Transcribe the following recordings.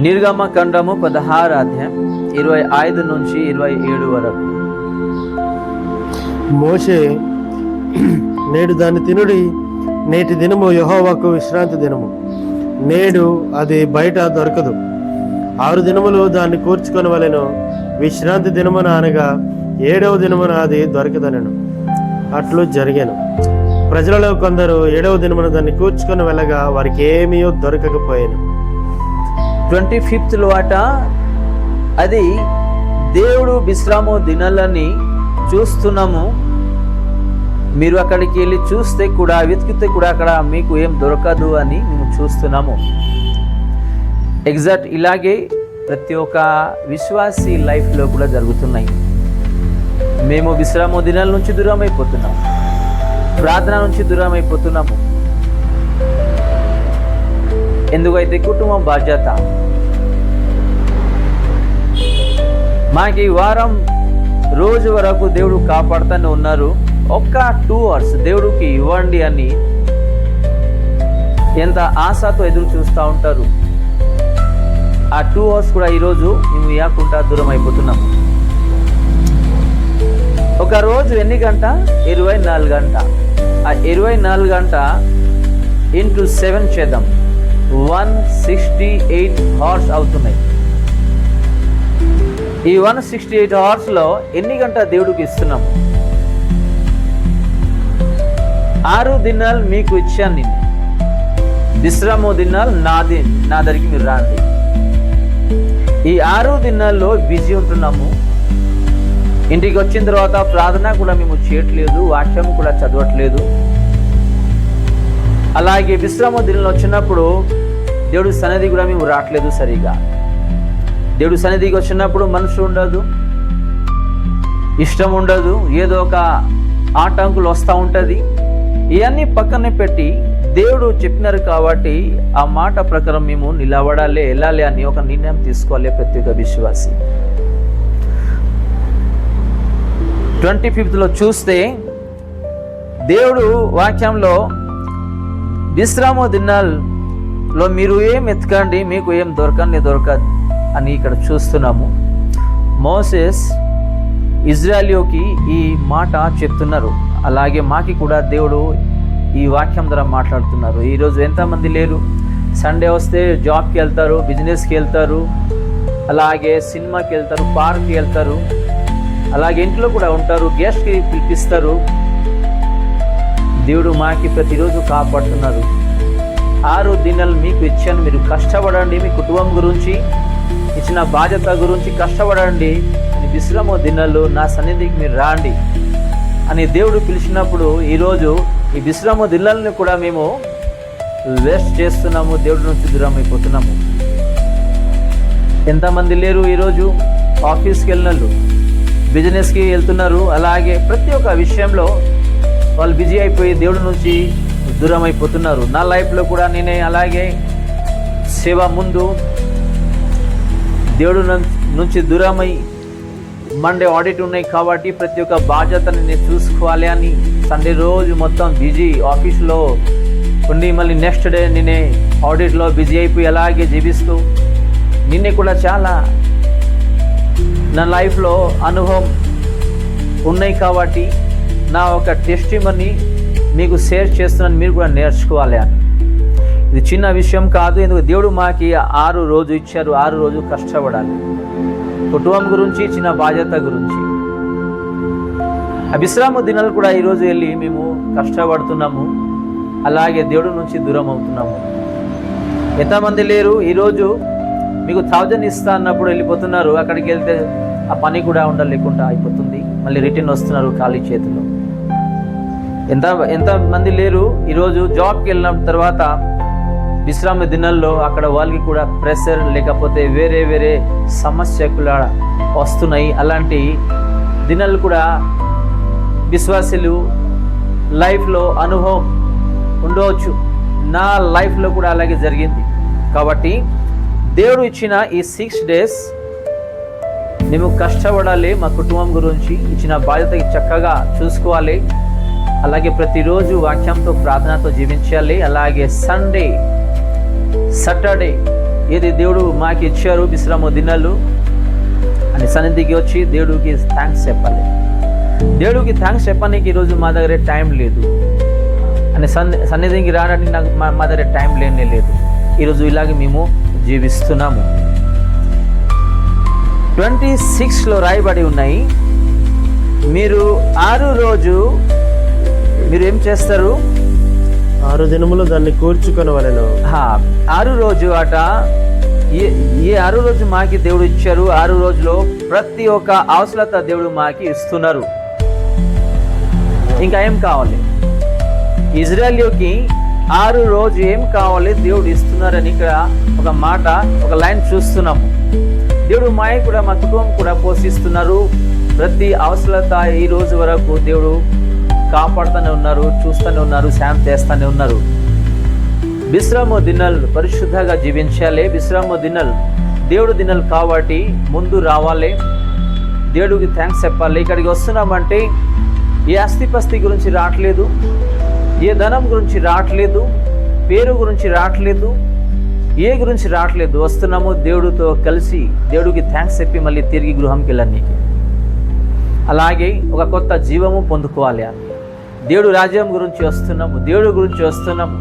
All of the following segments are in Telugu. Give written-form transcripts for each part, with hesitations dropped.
నిర్గమకాండము 16 అధ్యాయం 25 నుంచి 27 వరకు. మోషే, నేడు దాన్ని తినుడి, నేటి దినము యెహోవాకు విశ్రాంతి దినము, నేడు అది బయట దొరకదు. 6 దినములు దాన్ని కూర్చుకొని వలెను, విశ్రాంతి దినమున అనగా 7వ దినమున అది దొరకదనెను. అట్లు జరిగాను. ప్రజలలో కొందరు 7వ దినమున దాన్ని కూర్చుకొని వెళ్ళగా వారికి ఏమీ దొరకకపోయాను. 25th అట అది దేవుడు విశ్రామ దినాలని చూస్తున్నాము. మీరు అక్కడికి వెళ్ళి చూస్తే కూడా, వెతికితే కూడా అక్కడ మీకు ఏం దొరకదు అని మేము చూస్తున్నాము. ఎగ్జాక్ట్ ఇలాగే ప్రతి ఒక్క విశ్వాసి లైఫ్లో కూడా జరుగుతున్నాయి. మేము విశ్రామ దినాల నుంచి దూరం అయిపోతున్నాము, ప్రార్థన నుంచి దూరం అయిపోతున్నాము. ఎందుకైతే కుటుంబం బాధ్యత. మాకు ఈ వారం రోజు వరకు దేవుడు కాపాడుతూనే ఉన్నారు. ఒక్క 2 hours దేవుడికి ఇవ్వండి అని ఎంత ఆశతో ఎదురు చూస్తూ ఉంటారు. ఆ 2 hours కూడా ఈరోజు మేము ఇవ్వకుండా దూరం అయిపోతున్నాము. ఒక రోజు ఎన్ని గంట? 24 గంట. ఆ 24 గంట ఇంటూ 7 చేద్దాం, 168 hours అవుతున్నాయి. ఈ 168 hours ఎన్ని గంట దేవుడికి ఇస్తున్నాము? 6 దినాలు మీకు ఇచ్చాను నేను, విశ్రామ దినాలు నా దగ్గరికి మీరు రాండి. ఈ 6 దినాల్లో బిజీ ఉంటున్నాము. ఇంటికి వచ్చిన తర్వాత ప్రార్థన కూడా మేము చేయట్లేదు, వాక్యం కూడా చదవట్లేదు. అలాగే విశ్రామ దినాలు వచ్చినప్పుడు దేవుడి సన్నిధి కూడా మేము రావట్లేదు సరిగా. దేవుడి సన్నిధికి వచ్చినప్పుడు మనసు ఉండదు, ఇష్టం ఉండదు, ఏదో ఒక ఆటంకులు వస్తూ ఉంటుంది. ఇవన్నీ పక్కనే పెట్టి దేవుడు చెప్పినారు కాబట్టి ఆ మాట ప్రకారం మేము నిలబడాలి, వెళ్ళాలి అని ఒక నిర్ణయం తీసుకోవాలి ప్రతి ఒక్క విశ్వాసి. 25th చూస్తే దేవుడు వాక్యంలో విశ్రామ దినాల్లో మీరు ఏం ఎతకండి, మీకు ఏం దొరకదు అని ఇక్కడ చూస్తున్నాము. మోసెస్ ఇజ్రాయేలుకి ఈ మాట చెప్తున్నారు. అలాగే మాకి కూడా దేవుడు ఈ వాక్యం ద్వారా మాట్లాడుతున్నారు. ఈరోజు ఎంతమంది లేరు, సండే వస్తే జాబ్కి వెళ్తారు, బిజినెస్కి వెళ్తారు, అలాగే సినిమాకి వెళ్తారు, పార్క్కి వెళ్తారు, అలాగే ఇంట్లో కూడా ఉంటారు, గెస్ట్కి పిలిపిస్తారు. దేవుడు మాకి ప్రతిరోజు కాపాడుతున్నారు. 6 దినాలు మీకు ఇచ్చాను, మీరు కష్టపడండి, మీ కుటుంబం గురించి ఇచ్చిన బాధ్యత గురించి కష్టపడండి అని, విశ్రామ దినాలు నా సన్నిధికి మీరు రాండి అని దేవుడు పిలిచినప్పుడు ఈరోజు ఈ విశ్రామ దినాలను కూడా మేము వేస్ట్ చేస్తున్నాము, దేవుడి నుంచి దూరం అయిపోతున్నాము. ఎంతమంది లేరు ఈరోజు? ఆఫీస్కి వెళ్ళినళ్ళు, బిజినెస్కి వెళ్తున్నారు, అలాగే ప్రతి ఒక్క విషయంలో వాళ్ళు బిజీ అయిపోయి దేవుడి నుంచి దూరం అయిపోతున్నారు. నా లైఫ్లో కూడా నేనే అలాగే సేవ ముందు దేవుడు నుంచి దూరమై, మండే ఆడిట్ ఉన్నాయి కాబట్టి ప్రతి ఒక్క బాధ్యతని నేను చూసుకోవాలి అని సండే రోజు మొత్తం బిజీ ఆఫీస్లో ఉండి, మళ్ళీ నెక్స్ట్ డే నేనే ఆడిట్లో బిజీ అయిపోయి అలాగే జీవిస్తూ, నిన్నే కూడా చాలా నా లైఫ్లో అనుభవం ఉన్నాయి కాబట్టి నా ఒక టెస్టిమనీ మీకు షేర్ చేస్తున్నాను, మీరు కూడా నేర్చుకోవాలి అని. ఇది చిన్న విషయం కాదు. ఎందుకు దేవుడు మాకి 6 రోజు ఇచ్చారు, 6 రోజు కష్టపడాలి. కుటుంబం గురించి, చిన్న బాధ్యత గురించి. ఆ విశ్రామ దినాలు కూడా ఈరోజు వెళ్ళి మేము కష్టపడుతున్నాము, అలాగే దేవుడి నుంచి దూరం అవుతున్నాము. ఎంతమంది లేరు ఈరోజు? మీకు 1000 ఇస్తా అన్నప్పుడు వెళ్ళిపోతున్నారు, అక్కడికి వెళ్తే ఆ పని కూడా ఉండలేకుండా అయిపోతుంది, మళ్ళీ రిటర్న్ వస్తున్నారు ఖాళీ చేతిలో. ఎంతమంది లేరు ఈరోజు? జాబ్కి వెళ్ళిన తర్వాత విశ్రామ దినాల్లో అక్కడ వాళ్ళకి కూడా ప్రెషర్, లేకపోతే వేరే వేరే సమస్యలు వస్తున్నాయి. అలాంటి దినాలు కూడా విశ్వాసులు లైఫ్లో అనుభవం ఉండవచ్చు. నా లైఫ్లో కూడా అలాగే జరిగింది. కాబట్టి దేవుడు ఇచ్చిన ఈ 6 days మేము కష్టపడాలి, మా కుటుంబం గురించి ఇచ్చిన బాధ్యతకి చక్కగా చూసుకోవాలి. అలాగే ప్రతిరోజు వాక్యంతో ప్రార్థనతో జీవించాలి. అలాగే సండే సాటర్డే ఏది దేవుడు మాకు ఇచ్చారు విశ్రామ దినాలు అని సన్నిధికి వచ్చి దేవుడికి థ్యాంక్స్ చెప్పాలి. దేవుడికి థ్యాంక్స్ చెప్పడానికి ఈరోజు మా దగ్గర టైం లేదు అని సన్నిధికి రావడానికి నాకు మా దగ్గర టైం లేనే లేదు. ఈరోజు ఇలాగే మేము జీవిస్తున్నాము. 26లో రాయబడి ఉన్నాయి, మీరు 6 రోజు మీరు ఏం చేస్తారు? 6 దినములు దాన్ని కూర్చుకొనవలెను. 6 రోజు అట ఏ 6 రోజు మాకి దేవుడు ఇచ్చారు. 6 రోజులో ప్రతి ఒక్క అవసరత దేవుడు మాకి ఇస్తున్నారు. ఇంకా ఏం కావాలి? ఇజ్రాయేలుకి 6 రోజు ఏం కావాలి దేవుడు ఇస్తున్నారని ఇక్కడ ఒక మాట, ఒక లైన్ చూస్తున్నాము. దేవుడు మాయ కూడా, మా కుటుంబం కూడా పోషిస్తున్నారు. ప్రతి అవసరత ఈ రోజు వరకు దేవుడు కాపాడుతూనే ఉన్నారు, చూస్తూనే ఉన్నారు, శాంతి చేస్తూనే ఉన్నారు. విశ్రామ దినాలు పరిశుద్ధంగా జీవించాలి. విశ్రామ దినాలు దేవుడు దినాలు కాబట్టి ముందు రావాలి, దేవుడికి థ్యాంక్స్ చెప్పాలి. ఇక్కడికి వస్తున్నామంటే ఏ ఆస్తిపస్తి గురించి రావట్లేదు, ఏ ధనం గురించి రావట్లేదు, పేరు గురించి రావట్లేదు, ఏ గురించి రావట్లేదు. వస్తున్నాము దేవుడితో కలిసి దేవుడికి థ్యాంక్స్ చెప్పి మళ్ళీ తిరిగి గృహంకి వెళ్ళడానికి, అలాగే ఒక కొత్త జీవము పొందుకోవాలి అని దేవుడు రాజ్యం గురించి వస్తున్నాము, దేవుడి గురించి వస్తున్నాము.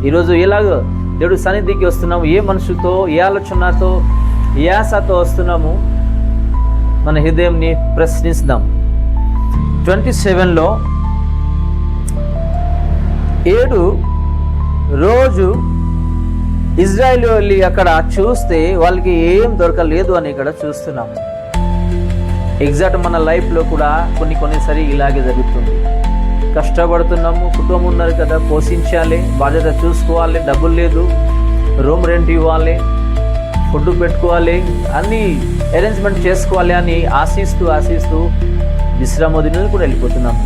ఈరోజు ఎలాగో దేవుడు సన్నిధికి వస్తున్నాము, ఏ మనసుతో, ఏ ఆలోచనతో, ఏ ఆశతో వస్తున్నాము, మన హృదయంని ప్రశ్నిస్తాం. 27లో 7 రోజు ఇజ్రాయేల్ వెళ్ళి అక్కడ చూస్తే వాళ్ళకి ఏం దొరకలేదు అని ఇక్కడ చూస్తున్నాము. ఎగ్జాక్ట్ మన లైఫ్లో కూడా కొన్నిసారి ఇలాగే జరుగుతుంది. కష్టపడుతున్నాము, కుటుంబం ఉన్నారు కదా, పోషించాలి, బాధ్యత చూసుకోవాలి, డబ్బులు లేదు, రూమ్ రెంట్ ఇవ్వాలి, ఫుడ్ పెట్టుకోవాలి, అన్నీ అరేంజ్మెంట్ చేసుకోవాలి అని ఆశిస్తూ విశ్రామ దినాలు కూడా వెళ్ళిపోతున్నాము.